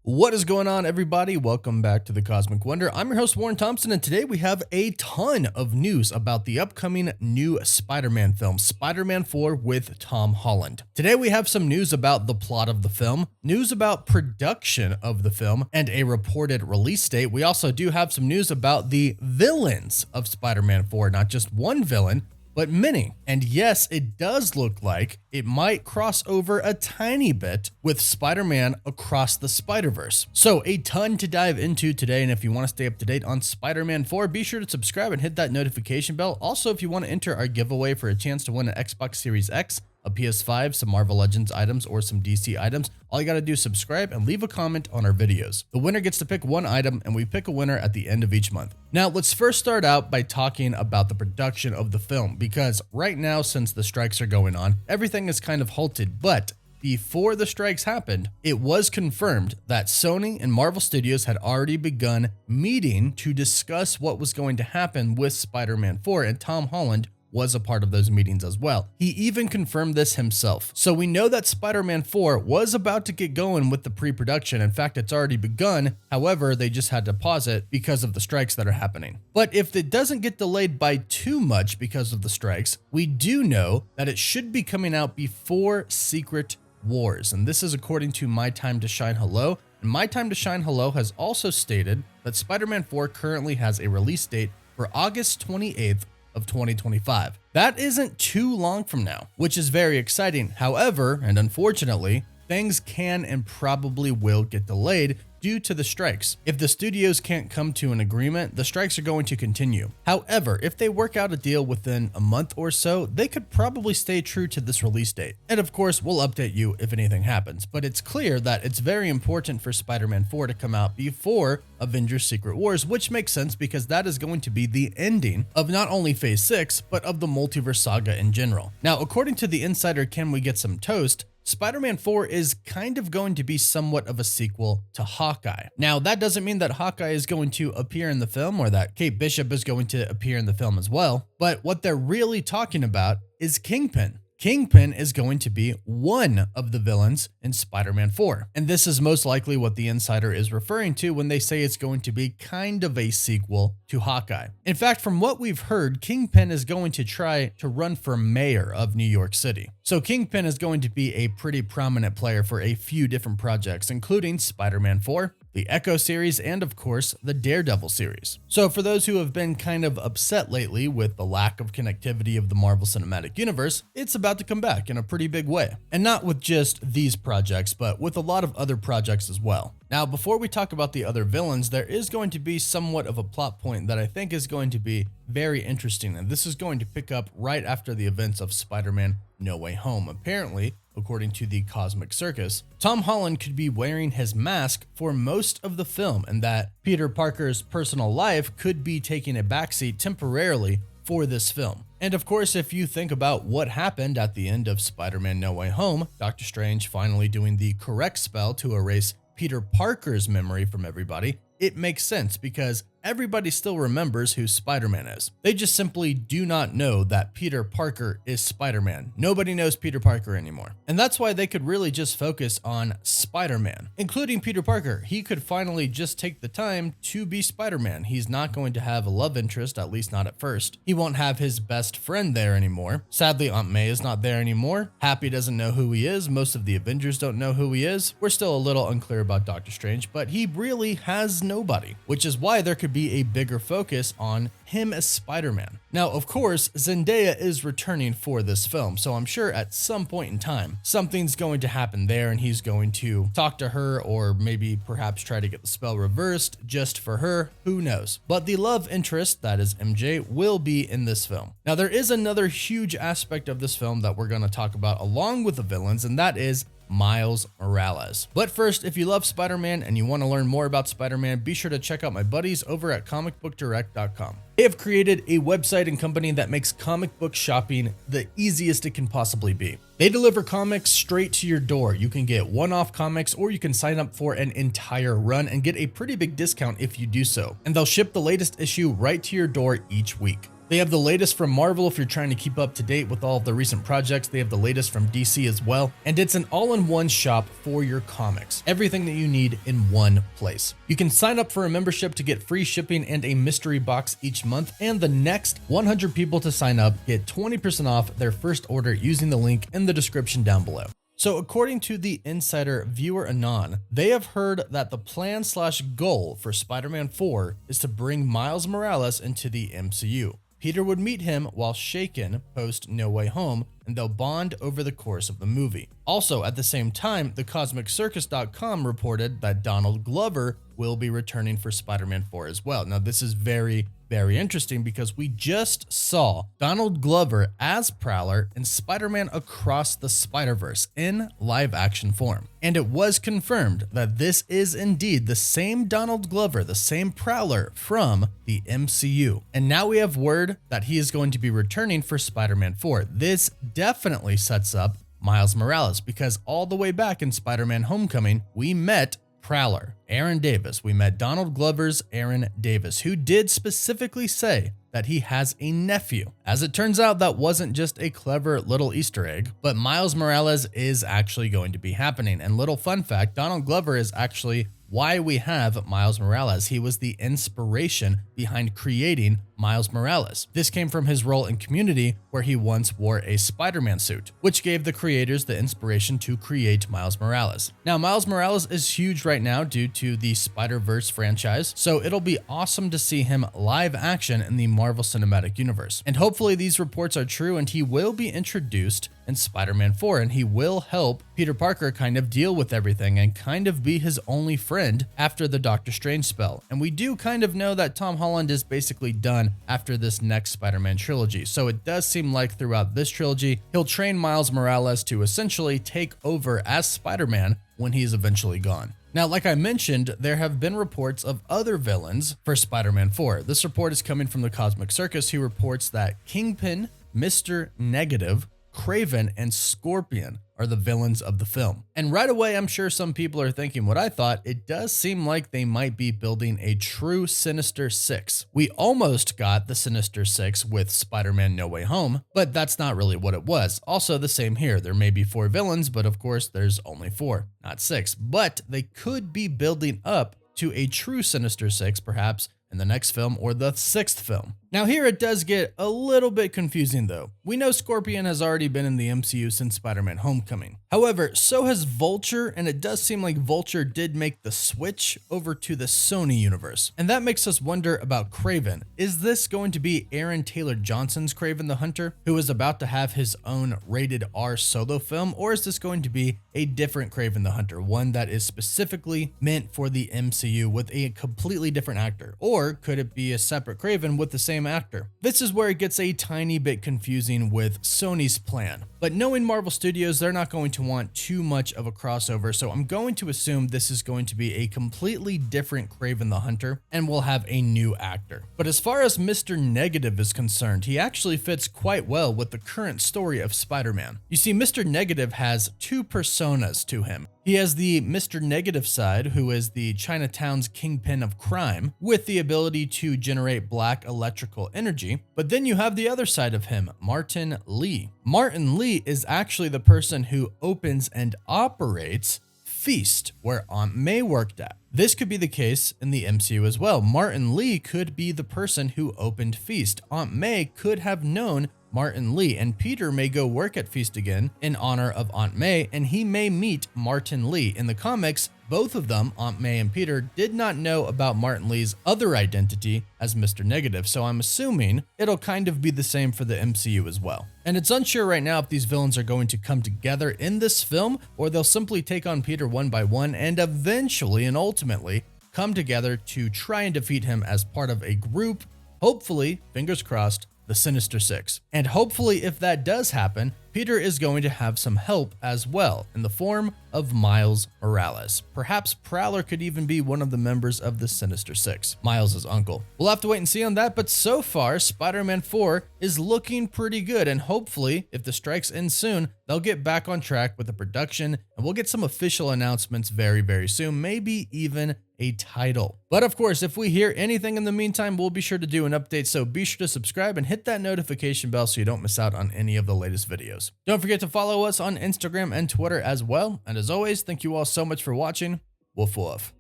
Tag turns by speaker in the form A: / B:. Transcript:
A: What is going on, everybody? Welcome back to the Cosmic Wonder. I'm your host, Warren Thompson, and today we have a ton of news about the upcoming new Spider-Man film, Spider-Man 4 with Tom Holland. Today we have some news about the plot of the film, news about production of the film, and a reported release date. We also do have some news about the villains of Spider-Man 4, not just one villain, but many. And yes, it does look like it might cross over a tiny bit with Spider-Man Across the Spider-Verse. So a ton to dive into today, and if you want to stay up to date on Spider-Man 4, be sure to subscribe and hit that notification bell. Also, if you want to enter our giveaway for a chance to win an Xbox Series X, a PS5, some Marvel Legends items, or some DC items, all you gotta do is subscribe and leave a comment on our videos. The winner gets to pick one item, and we pick a winner at the end of each month. Now, let's first start out by talking about the production of the film, because right now, since the strikes are going on, everything is kind of halted, but before the strikes happened, it was confirmed that Sony and Marvel Studios had already begun meeting to discuss what was going to happen with Spider-Man 4, and Tom Holland was a part of those meetings as well. He even confirmed this himself. So we know that Spider-Man 4 was about to get going with the pre-production. In fact, it's already begun. However, they just had to pause it because of the strikes that are happening. But if it doesn't get delayed by too much because of the strikes, we do know that it should be coming out before Secret Wars. And this is according to My Time to Shine Hello. And My Time to Shine Hello has also stated that Spider-Man 4 currently has a release date for August 28th of 2025. That isn't too long from now, which is very exciting. However, and unfortunately, things can and probably will get delayed due to the strikes. If the studios can't come to an agreement, the strikes are going to continue. However, if they work out a deal within a month or so, they could probably stay true to this release date. And of course, we'll update you if anything happens, but it's clear that it's very important for Spider-Man 4 to come out before Avengers Secret Wars, which makes sense because that is going to be the ending of not only Phase 6, but of the multiverse saga in general. Now, according to the insider Can We Get Some Toast, Spider-Man 4 is kind of going to be somewhat of a sequel to Hawkeye. Now, that doesn't mean that Hawkeye is going to appear in the film or that Kate Bishop is going to appear in the film as well, but what they're really talking about is Kingpin. Kingpin is going to be one of the villains in Spider-Man 4. And this is most likely what the insider is referring to when they say it's going to be kind of a sequel to Hawkeye. In fact, from what we've heard, Kingpin is going to try to run for mayor of New York City. So Kingpin is going to be a pretty prominent player for a few different projects, including Spider-Man 4, the Echo series, and of course, the Daredevil series. So for those who have been kind of upset lately with the lack of connectivity of the Marvel Cinematic Universe, it's about to come back in a pretty big way. And not with just these projects, but with a lot of other projects as well. Now, before we talk about the other villains, there is going to be somewhat of a plot point that I think is going to be very interesting, and this is going to pick up right after the events of Spider-Man No Way Home. Apparently, according to the Cosmic Circus, Tom Holland could be wearing his mask for most of the film, and that Peter Parker's personal life could be taking a backseat temporarily for this film. And of course, if you think about what happened at the end of Spider-Man No Way Home, Doctor Strange finally doing the correct spell to erase Peter Parker's memory from everybody, it makes sense because everybody still remembers who Spider-Man is. They just simply do not know that Peter Parker is Spider-Man. Nobody knows Peter Parker anymore. And that's why they could really just focus on Spider-Man, including Peter Parker. He could finally just take the time to be Spider-Man. He's not going to have a love interest, at least not at first. He won't have his best friend there anymore. Sadly, Aunt May is not there anymore. Happy doesn't know who he is. Most of the Avengers don't know who he is. We're still a little unclear about Doctor Strange, but he really has nobody, which is why there could be a bigger focus on him as Spider-Man. Now, of course, Zendaya is returning for this film, so I'm sure at some point in time, something's going to happen there and he's going to talk to her or maybe perhaps try to get the spell reversed just for her, who knows. But the love interest, that is MJ, will be in this film. Now, there is another huge aspect of this film that we're going to talk about along with the villains, and that is Miles Morales. But first, if you love Spider-Man and you want to learn more about Spider-Man, be sure to check out my buddies over at comicbookdirect.com. They have created a website and company that makes comic book shopping the easiest it can possibly be. They deliver comics straight to your door. You can get one-off comics, or you can sign up for an entire run and get a pretty big discount if you do so. And they'll ship the latest issue right to your door each week. They have the latest from Marvel if you're trying to keep up to date with all of the recent projects. They have the latest from DC as well. And it's an all-in-one shop for your comics. Everything that you need in one place. You can sign up for a membership to get free shipping and a mystery box each month. And the next 100 people to sign up get 20% off their first order using the link in the description down below. So according to the insider Viewer Anon, they have heard that the plan/goal for Spider-Man 4 is to bring Miles Morales into the MCU. Peter would meet him while shaken post No Way Home, and they'll bond over the course of the movie. Also, at the same time, thecosmiccircus.com reported that Donald Glover will be returning for Spider-Man 4 as well. Now, this is very interesting because we just saw Donald Glover as Prowler in Spider-Man Across the Spider-Verse in live action form. And it was confirmed that this is indeed the same Donald Glover, the same Prowler from the MCU. And now we have word that he is going to be returning for Spider-Man 4. This definitely sets up Miles Morales because all the way back in Spider-Man Homecoming, we met Prowler, Aaron Davis. We met Donald Glover's Aaron Davis, who did specifically say that he has a nephew. As it turns out, that wasn't just a clever little Easter egg, but Miles Morales is actually going to be happening. And little fun fact, Donald Glover is actually why we have Miles Morales. He was the inspiration behind creating Miles Morales. This came from his role in Community, where he once wore a Spider-Man suit, which gave the creators the inspiration to create Miles Morales. Now, Miles Morales is huge right now due to the Spider-Verse franchise, so it'll be awesome to see him live action in the Marvel Cinematic Universe. And hopefully these reports are true and he will be introduced in Spider-Man 4 and he will help Peter Parker kind of deal with everything and kind of be his only friend after the Doctor Strange spell. And we do kind of know that Tom Holland is basically done after this next Spider-Man trilogy. So it does seem like throughout this trilogy, he'll train Miles Morales to essentially take over as Spider-Man when he's eventually gone. Now, like I mentioned, there have been reports of other villains for Spider-Man 4. This report is coming from the Cosmic Circus, who reports that Kingpin, Mr. Negative, Kraven, and Scorpion are the villains of the film. And right away, I'm sure some people are thinking what I thought. It does seem like they might be building a true Sinister Six. We almost got the Sinister Six with Spider-Man No Way Home, but that's not really what it was. Also, the same here. There may be 4 villains, but of course, there's only 4, not 6. But they could be building up to a true Sinister Six, perhaps in the next film or the 6th film. Now here it does get a little bit confusing though. We know Scorpion has already been in the MCU since Spider-Man Homecoming. However, so has Vulture, and it does seem like Vulture did make the switch over to the Sony universe. And that makes us wonder about Kraven. Is this going to be Aaron Taylor Johnson's Kraven the Hunter, who is about to have his own rated R solo film, or is this going to be a different Kraven the Hunter, one that is specifically meant for the MCU with a completely different actor? Or could it be a separate Kraven with the same actor? This is where it gets a tiny bit confusing with Sony's plan. But knowing Marvel Studios, they're not going to want too much of a crossover, so I'm going to assume this is going to be a completely different Kraven the Hunter, and we'll have a new actor. But as far as Mr. Negative is concerned, he actually fits quite well with the current story of Spider-Man. You see, Mr. Negative has 2 personas to him. He has the Mr. Negative side, who is the Chinatown's kingpin of crime, with the ability to generate black electrical energy. But then you have the other side of him, Martin Lee. Martin Lee is actually the person who opens and operates Feast, where Aunt May worked at. This could be the case in the MCU as well. Martin Lee could be the person who opened Feast. Aunt May could have known Martin Lee, and Peter may go work at Feast again in honor of Aunt May, and he may meet Martin Lee. In the comics, both of them, Aunt May and Peter, did not know about Martin Lee's other identity as Mr. Negative, so I'm assuming it'll kind of be the same for the MCU as well. And it's unsure right now if these villains are going to come together in this film, or they'll simply take on Peter one by one and eventually and ultimately come together to try and defeat him as part of a group, hopefully, fingers crossed, the Sinister Six. And hopefully, if that does happen, Peter is going to have some help as well in the form of Miles Morales. Perhaps Prowler could even be one of the members of the Sinister Six, Miles' uncle. We'll have to wait and see on that, but so far, Spider-Man 4 is looking pretty good, and hopefully, if the strikes end soon, they'll get back on track with the production, and we'll get some official announcements very, very soon, maybe even a title. But of course, if we hear anything in the meantime, we'll be sure to do an update, so be sure to subscribe and hit that notification bell so you don't miss out on any of the latest videos. Don't forget to follow us on Instagram and Twitter as well, and as always, thank you all so much for watching. Woof woof.